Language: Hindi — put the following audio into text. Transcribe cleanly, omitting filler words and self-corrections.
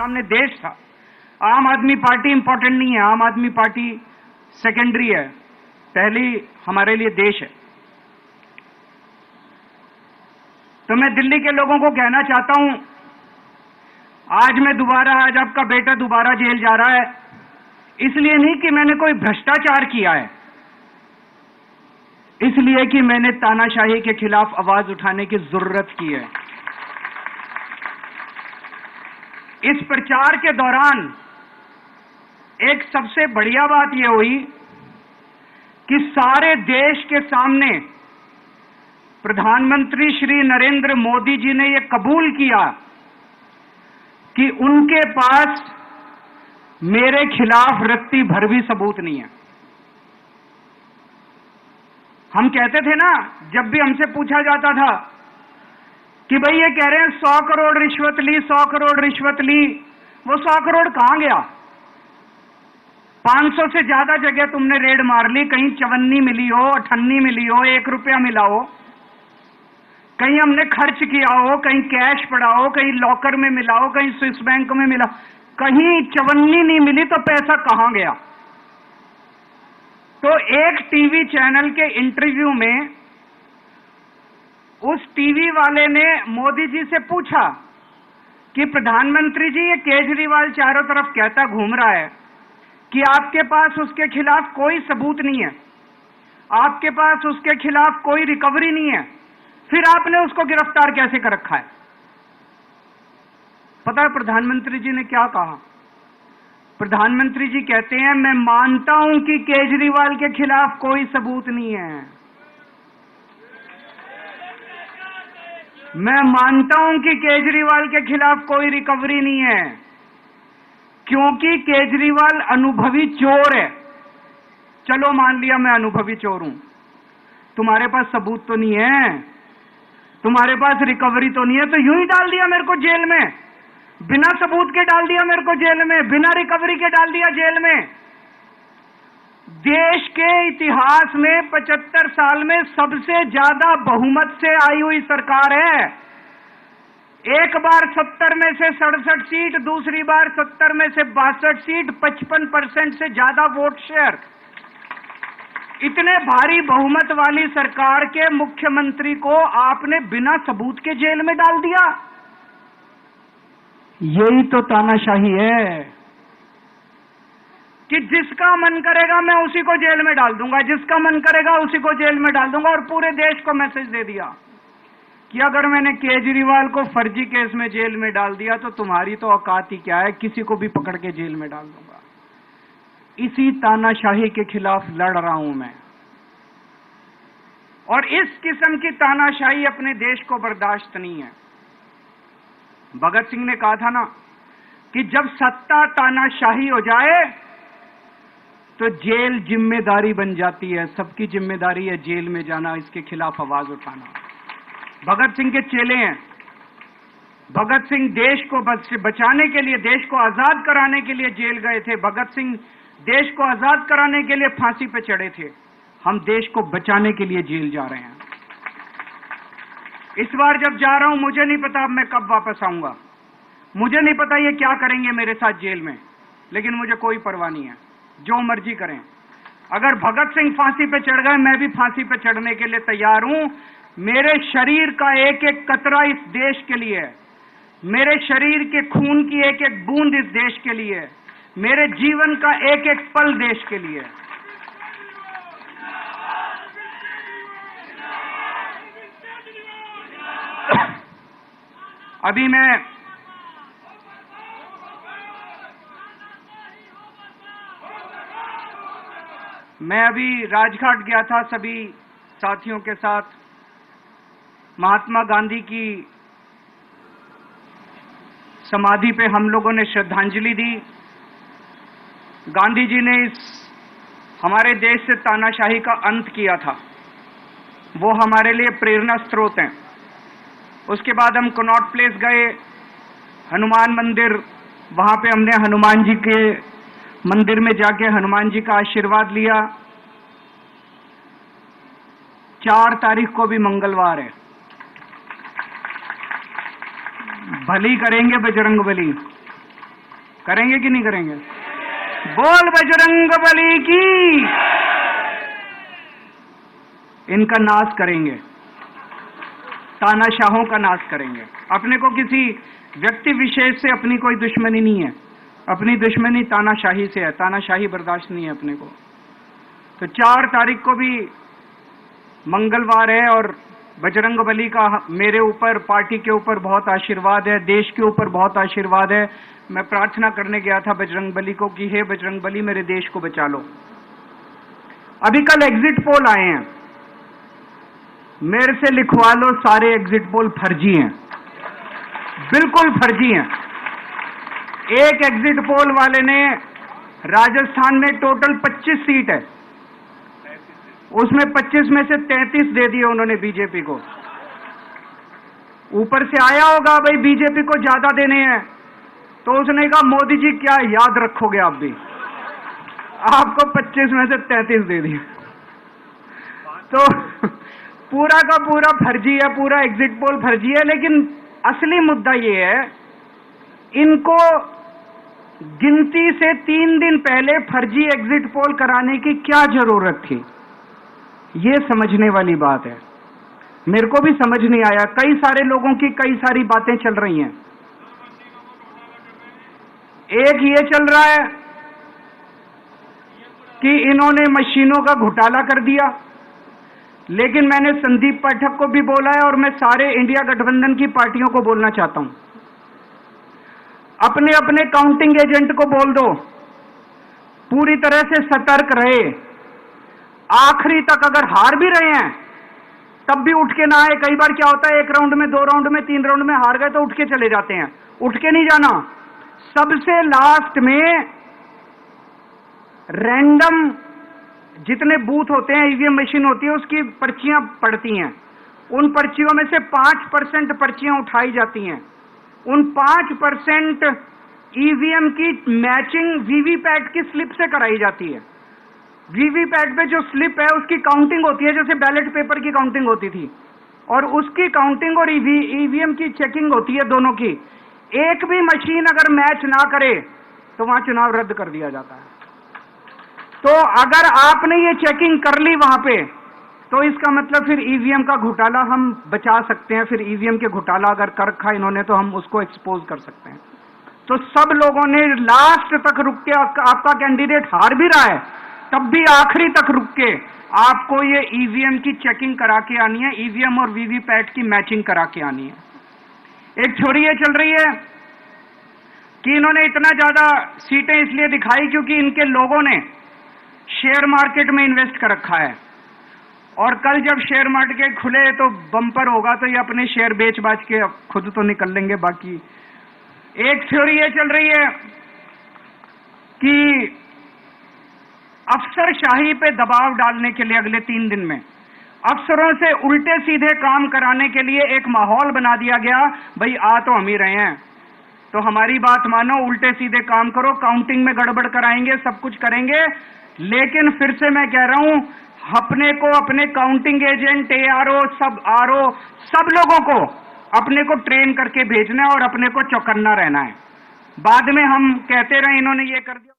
सामने देश था। आम आदमी पार्टी इंपॉर्टेंट नहीं है, आम आदमी पार्टी सेकेंडरी है, पहली हमारे लिए देश है। तो मैं दिल्ली के लोगों को कहना चाहता हूं, आज आपका बेटा दोबारा जेल जा रहा है, इसलिए नहीं कि मैंने कोई भ्रष्टाचार किया है, इसलिए कि मैंने तानाशाही के खिलाफ आवाज उठाने की जरूरत की है। इस प्रचार के दौरान एक सबसे बढ़िया बात यह हुई कि सारे देश के सामने प्रधानमंत्री श्री नरेंद्र मोदी जी ने यह कबूल किया कि उनके पास मेरे खिलाफ रत्ती भर भी सबूत नहीं है। हम कहते थे ना, जब भी हमसे पूछा जाता था कि भाई ये कह रहे हैं 100 करोड़ रिश्वत ली, 100 करोड़ रिश्वत ली, वो 100 करोड़ कहां गया? 500 से ज्यादा जगह तुमने रेड मार ली, कहीं चवन्नी मिली हो, अठन्नी मिली हो, 1 रुपया मिला हो, कहीं हमने खर्च किया हो, कहीं कैश पड़ा हो, कहीं लॉकर में मिला हो, कहीं स्विस बैंक में मिला, कहीं चवन्नी नहीं मिली, तो पैसा कहां गया? तो एक टीवी चैनल के इंटरव्यू में उस टीवी वाले ने मोदी जी से पूछा कि प्रधानमंत्री जी, ये केजरीवाल चारों तरफ कहता घूम रहा है कि आपके पास उसके खिलाफ कोई सबूत नहीं है, आपके पास उसके खिलाफ कोई रिकवरी नहीं है, फिर आपने उसको गिरफ्तार कैसे कर रखा है? पता है प्रधानमंत्री जी ने क्या कहा? प्रधानमंत्री जी कहते हैं, मैं मानता हूं कि केजरीवाल के खिलाफ कोई सबूत नहीं है, मैं मानता हूं कि केजरीवाल के खिलाफ कोई रिकवरी नहीं है, क्योंकि केजरीवाल अनुभवी चोर है। चलो मान लिया मैं अनुभवी चोर हूं, तुम्हारे पास सबूत तो नहीं है, तुम्हारे पास रिकवरी तो नहीं है, तो यूं ही डाल दिया मेरे को जेल में, बिना सबूत के डाल दिया मेरे को जेल में, बिना रिकवरी के डाल दिया जेल में। देश के इतिहास में 75 साल में सबसे ज्यादा बहुमत से आई हुई सरकार है। एक बार 70 में से 67 सीट, दूसरी बार 70 में से 62 सीट, 55% से ज्यादा वोट शेयर। इतने भारी बहुमत वाली सरकार के मुख्यमंत्री को आपने बिना सबूत के जेल में डाल दिया। यही तो तानाशाही है कि जिसका मन करेगा मैं उसी को जेल में डाल दूंगा, जिसका मन करेगा उसी को जेल में डाल दूंगा। और पूरे देश को मैसेज दे दिया कि अगर मैंने केजरीवाल को फर्जी केस में जेल में डाल दिया तो तुम्हारी तो औकात ही क्या है, किसी को भी पकड़ के जेल में डाल दूंगा। इसी तानाशाही के खिलाफ लड़ रहा हूं मैं, और इस किस्म की तानाशाही अपने देश को बर्दाश्त नहीं है। भगत सिंह ने कहा था ना कि जब सत्ता तानाशाही हो जाए तो जेल जिम्मेदारी बन जाती है, सबकी जिम्मेदारी है जेल में जाना, इसके खिलाफ आवाज उठाना। भगत सिंह के चेले हैं। भगत सिंह देश को बचाने के लिए, देश को आजाद कराने के लिए जेल गए थे। भगत सिंह देश को आजाद कराने के लिए फांसी पे चढ़े थे। हम देश को बचाने के लिए जेल जा रहे हैं। इस बार जब जा रहा हूं, मुझे नहीं पता अब मैं कब वापस आऊंगा, मुझे नहीं पता ये क्या करेंगे मेरे साथ जेल में, लेकिन मुझे कोई परवाह नहीं है, जो मर्जी करें। अगर भगत सिंह फांसी पे चढ़ गए, मैं भी फांसी पे चढ़ने के लिए तैयार हूं। मेरे शरीर का एक एक कतरा इस देश के लिए है, मेरे शरीर के खून की एक एक बूंद इस देश के लिए है, मेरे जीवन का एक एक पल देश के लिए है। अभी मैं अभी राजघाट गया था सभी साथियों के साथ। महात्मा गांधी की समाधि पे हम लोगों ने श्रद्धांजलि दी। गांधी जी ने इस हमारे देश से तानाशाही का अंत किया था, वो हमारे लिए प्रेरणा स्रोत हैं। उसके बाद हम कनॉट प्लेस गए, हनुमान मंदिर, वहां पे हमने हनुमान जी के मंदिर में जाके हनुमान जी का आशीर्वाद लिया। 4 तारीख को भी मंगलवार है, भली करेंगे बजरंगबली। करेंगे कि नहीं करेंगे? बोल बजरंग बली की। इनका नाश करेंगे, तानाशाहों का नाश करेंगे। अपने को किसी व्यक्ति विशेष से अपनी कोई दुश्मनी नहीं है, अपनी दुश्मनी तानाशाही से है। तानाशाही बर्दाश्त नहीं है अपने को। तो 4 तारीख को भी मंगलवार है और बजरंग बली का मेरे ऊपर, पार्टी के ऊपर बहुत आशीर्वाद है, देश के ऊपर बहुत आशीर्वाद है। मैं प्रार्थना करने गया था बजरंग बली को कि हे बजरंग बली, मेरे देश को बचा लो। अभी कल एग्जिट पोल आए हैं, मेरे से लिखवा लो, सारे एग्जिट पोल फर्जी हैं, बिल्कुल फर्जी हैं। एक एग्जिट पोल वाले ने राजस्थान में टोटल 25 सीट है, उसमें 25 में से 33 दे दिए उन्होंने बीजेपी को। ऊपर से आया होगा भाई बीजेपी को ज्यादा देने हैं, तो उसने कहा मोदी जी क्या याद रखोगे आप भी, आपको 25 में से 33 दे दिए। तो पूरा का पूरा फर्जी है, पूरा एग्जिट पोल फर्जी है। लेकिन असली मुद्दा ये है, इनको गिनती से 3 दिन पहले फर्जी एग्जिट पोल कराने की क्या जरूरत थी, ये समझने वाली बात है। मेरे को भी समझ नहीं आया, कई सारे लोगों की कई सारी बातें चल रही हैं। एक ये चल रहा है कि इन्होंने मशीनों का घोटाला कर दिया, लेकिन मैंने संदीप पाठक को भी बोला है और मैं सारे इंडिया गठबंधन की पार्टियों को बोलना चाहता हूं, अपने अपने काउंटिंग एजेंट को बोल दो पूरी तरह से सतर्क रहे। आखिरी तक अगर हार भी रहे हैं तब भी उठ के ना आए। कई बार क्या होता है, 1 राउंड में, 2 राउंड में, 3 राउंड में हार गए तो उठ के चले जाते हैं। उठ के नहीं जाना, सबसे लास्ट में रैंडम जितने बूथ होते हैं, ईवीएम मशीन होती है, उसकी पर्चियां पड़ती हैं। उन पर्चियों में से 5% पर्चियां उठाई जाती हैं। उन 5% ईवीएम की मैचिंग वीवीपैट की स्लिप से कराई जाती है। वीवीपैट पे जो स्लिप है उसकी काउंटिंग होती है, जैसे बैलेट पेपर की काउंटिंग होती थी, और उसकी काउंटिंग और ईवीएम की चेकिंग होती है दोनों की। एक भी मशीन अगर मैच ना करे तो वहां चुनाव रद्द कर दिया जाता है। तो अगर आपने ये चेकिंग कर ली वहां पे, तो इसका मतलब फिर ईवीएम का घोटाला हम बचा सकते हैं। फिर ईवीएम के घोटाला अगर कर रखा इन्होंने तो हम उसको एक्सपोज कर सकते हैं। तो सब लोगों ने लास्ट तक रुक के, आपका कैंडिडेट हार भी रहा है तब भी आखिरी तक रुक के आपको ये ईवीएम की चेकिंग करा के आनी है, ईवीएम और वीवीपैट की मैचिंग करा के आनी है। एक थ्योरी ये चल रही है कि इन्होंने इतना ज्यादा सीटें इसलिए दिखाई क्योंकि इनके लोगों ने शेयर मार्केट में इन्वेस्ट कर रखा है, और कल जब शेयर मार्केट खुले तो बम्पर होगा, तो ये अपने शेयर बेच बाच के खुद तो निकल लेंगे। बाकी एक थ्योरी ये चल रही है कि अफसरशाही पे दबाव डालने के लिए अगले 3 दिन में अफसरों से उल्टे सीधे काम कराने के लिए एक माहौल बना दिया गया। भाई आ तो हम ही रहे हैं, तो हमारी बात मानो, उल्टे सीधे काम करो, काउंटिंग में गड़बड़ कराएंगे, सब कुछ करेंगे। लेकिन फिर से मैं कह रहा हूं, अपने को, अपने काउंटिंग एजेंट, एआरओ, सब आरओ, सब लोगों को अपने को ट्रेन करके भेजना है और अपने को चौकन्ना रहना है। बाद में हम कहते रहे इन्होंने ये कर दिया।